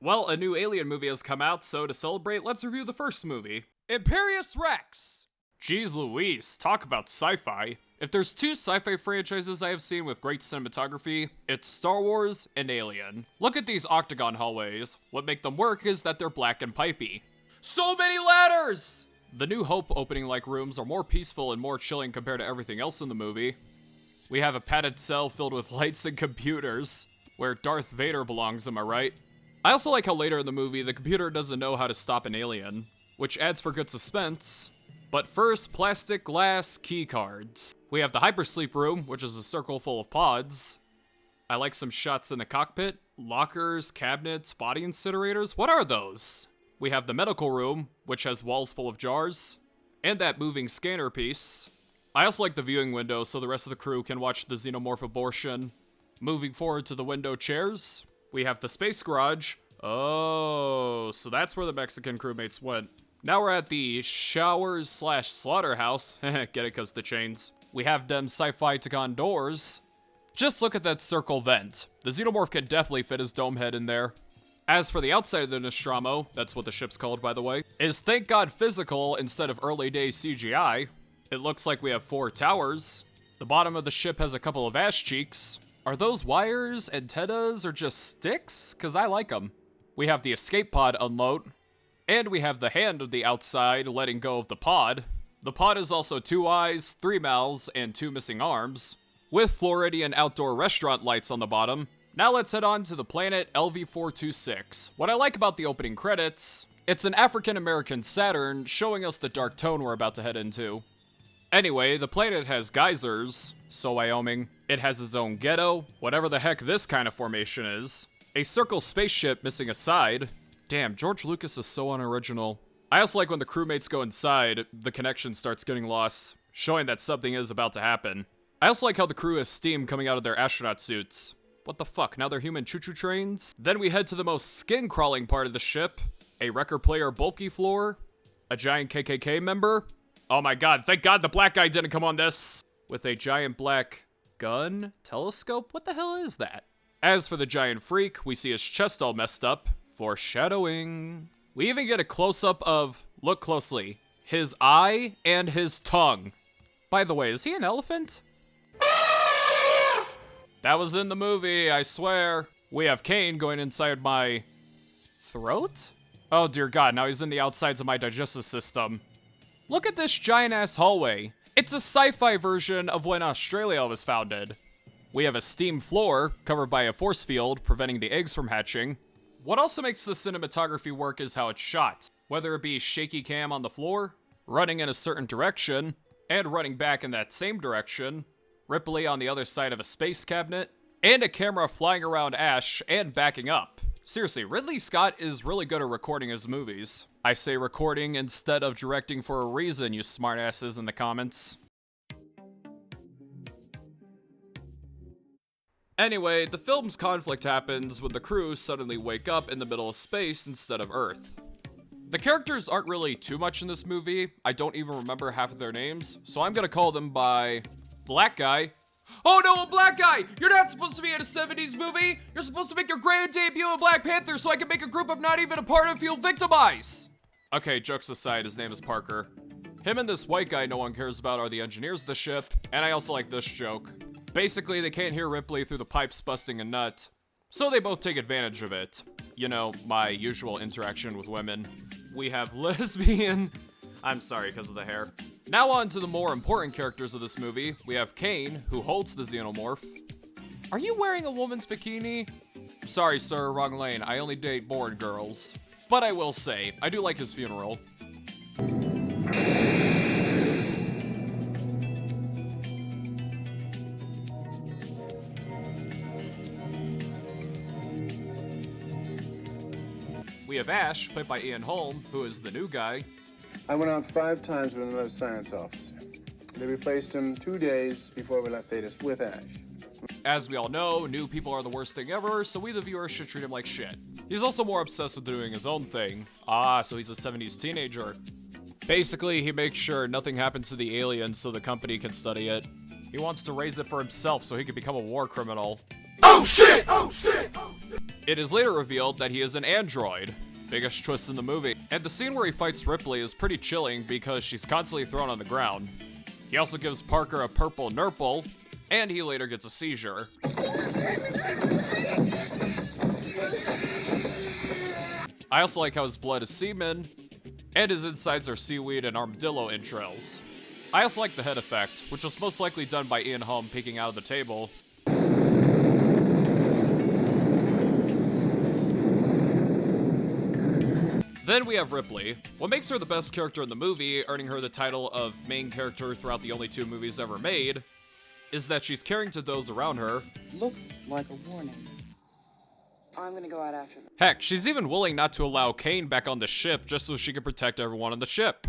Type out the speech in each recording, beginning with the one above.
Well, a new Alien movie has come out, so to celebrate, let's review the first movie, Imperious Rex! Jeez Louise, talk about sci-fi. If there's two sci-fi franchises I have seen with great cinematography, it's Star Wars and Alien. Look at these octagon hallways. What make them work is that they're black and pipey. So many ladders! The New Hope opening-like rooms are more peaceful and more chilling compared to everything else in the movie. We have a padded cell filled with lights and computers, where Darth Vader belongs, am I right? I also like how later in the movie, the computer doesn't know how to stop an alien, which adds for good suspense. But first, plastic glass key cards. We have the hypersleep room, which is a circle full of pods. I like some shots in the cockpit. Lockers, cabinets, body incinerators, what are those? We have the medical room, which has walls full of jars, and that moving scanner piece. I also like the viewing window so the rest of the crew can watch the xenomorph abortion. Moving forward to the window chairs, we have the space garage. Oh, so that's where the Mexican crewmates went. Now we're at the showers/slaughterhouse. Get it, cause the chains. We have them sci-fi tagon doors. Just look at that circle vent. The xenomorph could definitely fit his dome head in there. As for the outside of the Nostromo, that's what the ship's called by the way, is thank God physical instead of early day CGI. It looks like we have 4 towers. The bottom of the ship has a couple of ash cheeks. Are those wires, antennas, or just sticks? Cause I like them. We have the escape pod unload. And we have the hand of the outside letting go of the pod. The pod is also 2 eyes, 3 mouths, and 2 missing arms, with Floridian outdoor restaurant lights on the bottom. Now let's head on to the planet LV-426. What I like about the opening credits, it's an African-American Saturn showing us the dark tone we're about to head into. Anyway, the planet has geysers, so Wyoming. It has its own ghetto, whatever the heck this kind of formation is. A circle spaceship missing a side. Damn, George Lucas is so unoriginal. I also like when the crewmates go inside, the connection starts getting lost, showing that something is about to happen. I also like how the crew has steam coming out of their astronaut suits. What the fuck, now they're human choo-choo trains? Then we head to the most skin-crawling part of the ship, a record player bulky floor, a giant KKK member. Oh my god, thank god the black guy didn't come on this! With a giant black gun? Telescope? What the hell is that? As for the giant freak, we see his chest all messed up. Foreshadowing. We even get a close-up of, look closely, his eye and his tongue. By the way, is he an elephant? That was in the movie, I swear. We have Kane going inside my throat? Oh dear god, now he's in the outsides of my digestive system. Look at this giant-ass hallway. It's a sci-fi version of when Australia was founded. We have a steam floor covered by a force field preventing the eggs from hatching. What also makes the cinematography work is how it's shot, whether it be shaky cam on the floor, running in a certain direction, and running back in that same direction, Ripley on the other side of a space cabinet, and a camera flying around Ash and backing up. Seriously, Ridley Scott is really good at recording his movies. I say recording instead of directing for a reason, you smartasses in the comments. Anyway, the film's conflict happens when the crew suddenly wake up in the middle of space instead of Earth. The characters aren't really too much in this movie. I don't even remember half of their names, so I'm gonna call them by Black Guy. Oh no, a black guy! You're not supposed to be in a 70s movie! You're supposed to make your grand debut in Black Panther so I can make a group I'm not even a part of feel victimized! Okay, jokes aside, his name is Parker. Him and this white guy no one cares about are the engineers of the ship, and I also like this joke. Basically, they can't hear Ripley through the pipes busting a nut, so they both take advantage of it. You know, my usual interaction with women. We have lesbian... I'm sorry, because of the hair. Now on to the more important characters of this movie. We have Kane, who holds the xenomorph. Are you wearing a woman's bikini? Sorry, sir, wrong lane. I only date bored girls. But I will say, I do like his funeral. We have Ash, played by Ian Holm, who is the new guy. I went out 5 times with another science officer. They replaced him 2 days before we left Thetis with Ash. As we all know, new people are the worst thing ever, so we the viewers should treat him like shit. He's also more obsessed with doing his own thing. Ah, so he's a 70s teenager. Basically, he makes sure nothing happens to the alien so the company can study it. He wants to raise it for himself so he can become a war criminal. Oh shit! Oh shit! It is later revealed that he is an android. Biggest twist in the movie. And the scene where he fights Ripley is pretty chilling because she's constantly thrown on the ground. He also gives Parker a purple nurple, and he later gets a seizure. I also like how his blood is semen, and his insides are seaweed and armadillo entrails. I also like the head effect, which was most likely done by Ian Holm peeking out of the table. Then we have Ripley. What makes her the best character in the movie, earning her the title of main character throughout the only 2 movies ever made, is that she's caring to those around her. Looks like a warning. I'm gonna go out after them. Heck, she's even willing not to allow Kane back on the ship just so she could protect everyone on the ship.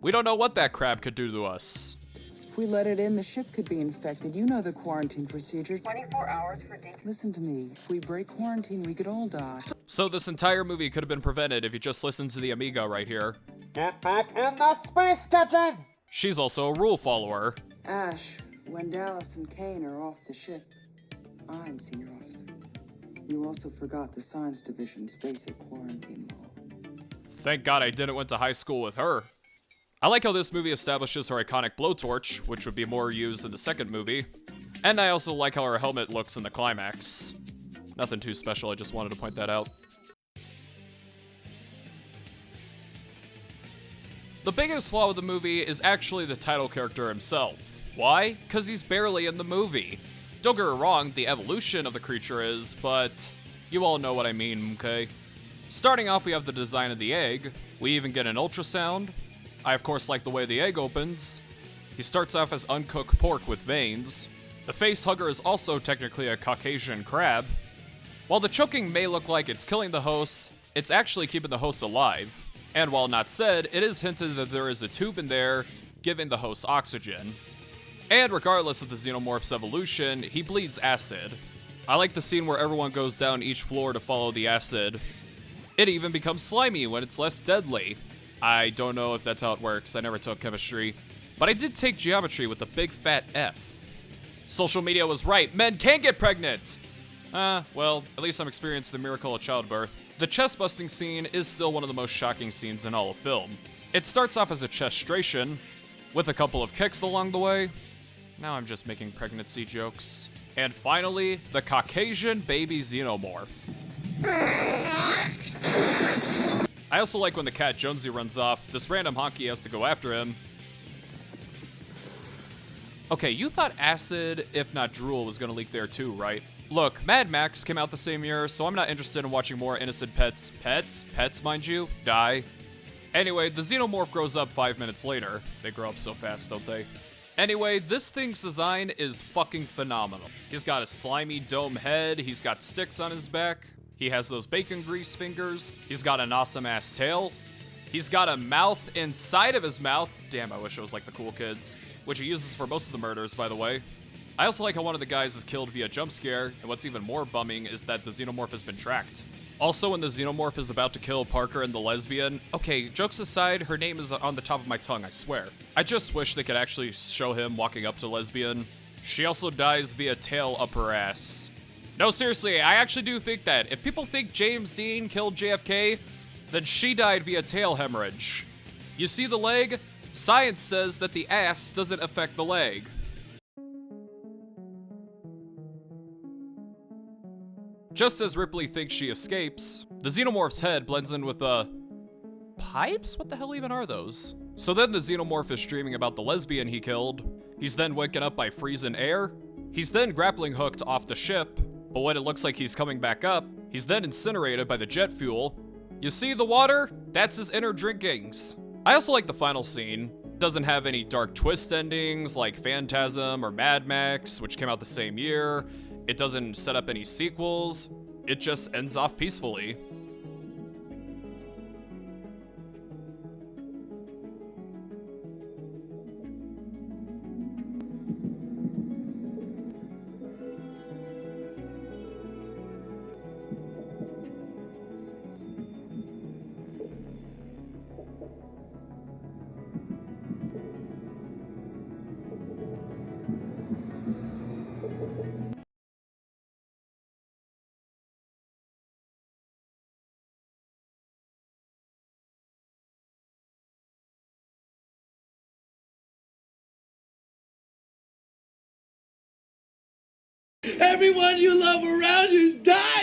We don't know what that crab could do to us. If we let it in, the ship could be infected. You know the quarantine procedure. 24 hours for deep. Listen to me. If we break quarantine, we could all die. So this entire movie could have been prevented if you just listened to the Amiga right here. Get back in the space kitchen! She's also a rule follower. Ash, when Dallas and Kane are off the ship, I'm senior officer. You also forgot the science division's basic quarantine law. Thank God I didn't went to high school with her. I like how this movie establishes her iconic blowtorch, which would be more used in the second movie. And I also like how her helmet looks in the climax. Nothing too special, I just wanted to point that out. The biggest flaw with the movie is actually the title character himself. Why? Because he's barely in the movie. Don't get me wrong, the evolution of the creature is, but you all know what I mean, okay? Starting off, we have the design of the egg. We even get an ultrasound. I of course like the way the egg opens. He starts off as uncooked pork with veins. The face hugger is also technically a Caucasian crab. While the choking may look like it's killing the host, it's actually keeping the host alive. And while not said, it is hinted that there is a tube in there giving the host oxygen. And regardless of the xenomorph's evolution, he bleeds acid. I like the scene where everyone goes down each floor to follow the acid. It even becomes slimy when it's less deadly. I don't know if that's how it works, I never took chemistry. But I did take geometry with a big fat F. Social media was right, men can get pregnant! Well, at least I'm experiencing the miracle of childbirth. The chest busting scene is still one of the most shocking scenes in all of film. It starts off as a chestration, with a couple of kicks along the way. Now I'm just making pregnancy jokes. And finally, the Caucasian baby xenomorph. I also like when the cat Jonesy runs off, this random honky has to go after him. Okay, you thought acid, if not drool, was gonna leak there too, right? Look, Mad Max came out the same year, so I'm not interested in watching more innocent pets mind you, die. Anyway, the xenomorph grows up 5 minutes later. They grow up so fast, don't they? Anyway, this thing's design is fucking phenomenal. He's got a slimy dome head, he's got sticks on his back, he has those bacon grease fingers, he's got an awesome ass tail, he's got a mouth inside of his mouth. Damn, I wish it was like the Cool Kids, which he uses for most of the murders, by the way. I also like how one of the guys is killed via jump scare, and what's even more bumming is that the xenomorph has been tracked. Also, when the xenomorph is about to kill Parker and the lesbian, okay, jokes aside, her name is on the top of my tongue, I swear. I just wish they could actually show him walking up to lesbian. She also dies via tail up her ass. No, seriously, I actually do think that. If people think James Dean killed JFK, then she died via tail hemorrhage. You see the leg? Science says that the ass doesn't affect the leg. Just as Ripley thinks she escapes, the xenomorph's head blends in with pipes? What the hell even are those? So then the xenomorph is dreaming about the lesbian he killed. He's then waken up by freezing air. He's then grappling hooked off the ship, but when it looks like he's coming back up, he's then incinerated by the jet fuel. You see the water? That's his inner drinkings. I also like the final scene. Doesn't have any dark twist endings like Phantasm or Mad Max, which came out the same year. It doesn't set up any sequels. It just ends off peacefully. Everyone you love around you's dying!